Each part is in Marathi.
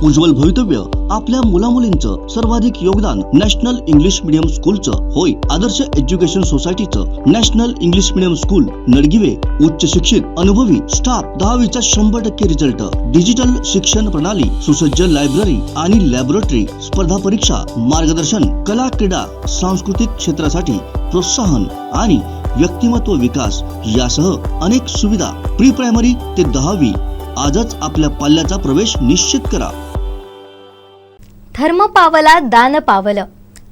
उज्ज्वल भवितव्य आपल्या मुलामुलींचं सर्वाधिक योगदान नॅशनल इंग्लिश मीडियम स्कूलचं होय। आदर्श एज्युकेशन सोसायटीचं national English medium school Nadgive उच्च शिक्षित अनुभवी स्टाफ 10वीचा 100% रिझल्ट, डिजिटल शिक्षण प्रणाली, सुसज्ज लायब्ररी आणि लॅबोरेटरी, स्पर्धा परीक्षा मार्गदर्शन, कला क्रीडा सांस्कृतिक क्षेत्रासाठी प्रोत्साहन आणि व्यक्तिमत्व विकास यासह अनेक सुविधा। प्री प्रायमरी ते 10वी आजच आपल्या पाल्याचा प्रवेश निश्चित करा। धर्म पावला दान पावलं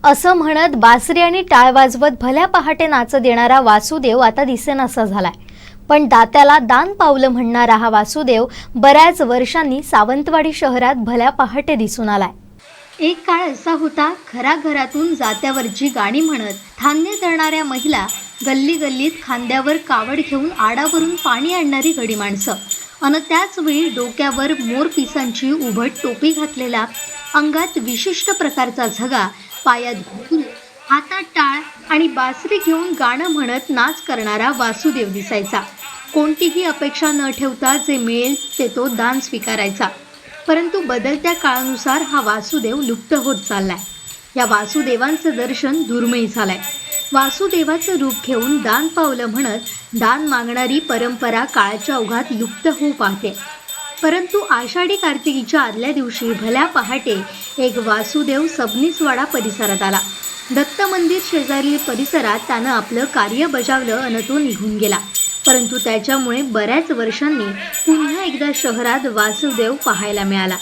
असं म्हणत बासरी आणि टाळ वाजवत भल्या पहाटे नाच देणारा वासुदेव आता दिसेनासा झालाय। पण दात्याला दान पावलं म्हणणारा हा वासुदेव बऱ्याच वर्षांनी सावंतवाडी शहरात भल्या पहाटे दिसून आलाय। एक काळ असा होता, घराघरातून जात्यावरची गाणी म्हणत धान्य दळणाऱ्या महिला, गल्ली गल्लीत खांद्यावर कावड घेऊन आडावरून पाणी आणणारी गडी माणसं, अन त्याच वेळी डोक्यावर मोरपिसांची उभट टोपी घातलेला, अंगात विशिष्ट प्रकारचा झगा, पायात घुंगरू, हातात टाळ आणि बासरी घेऊन गाणं म्हणत नाच करणारा वासुदेव दिसायचा। कोणतीही अपेक्षा न ठेवता जे मिळेल ते तो दान स्वीकारायचा। परंतु बदलत्या काळानुसार हा वासुदेव लुप्त होत चाललाय। या वासुदेवांचं दर्शन दुर्मिळ झालंय। वासुदेवाचं रूप घेऊन दान पावलं म्हणत दान मागणारी परंपरा काळाच्या ओघात लुप्त होऊ पाहते। परंतु आषाढी कार्तिकीच्या आदल्या दिवशी भल्या पहाटे एक वासुदेव सबनीसवाडा परिसरात आला। दत्त मंदिर शेजारील परिसरात त्यानं आपलं कार्य बजावलं अन तो निघून गेला। परंतु त्याच्यामुळे बऱ्याच वर्षांनी पुन्हा एकदा शहरात वासुदेव पाहायला मिळाला।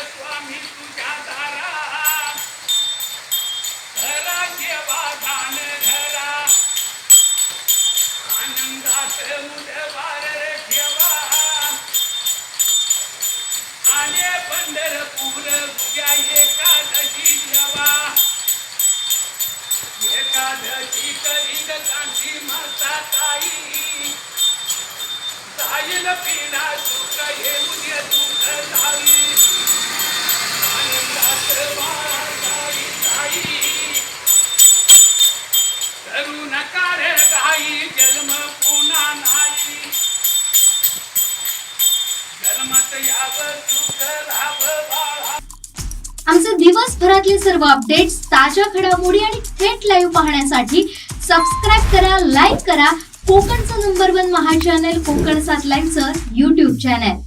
स्वामी तुझ्या दारा धरा जेवा दान धरा आनंदात उदवार ठेवा आले पंढरपूर उद्या एकादशी जेवा एकादशी करी कांची माता ताई जाईल पिढा सुख हे उद्या दुःख जाई आमचे दिवसभरातले सर्व अपडेट्स, ताज्या घडामोडी आणि थेट लाईव्ह पाहण्यासाठी सबस्क्राईब करा, लाईक करा कोकणचं नंबर 1 महा चॅनल कोकण 7 लाईव्हचं YouTube चॅनल।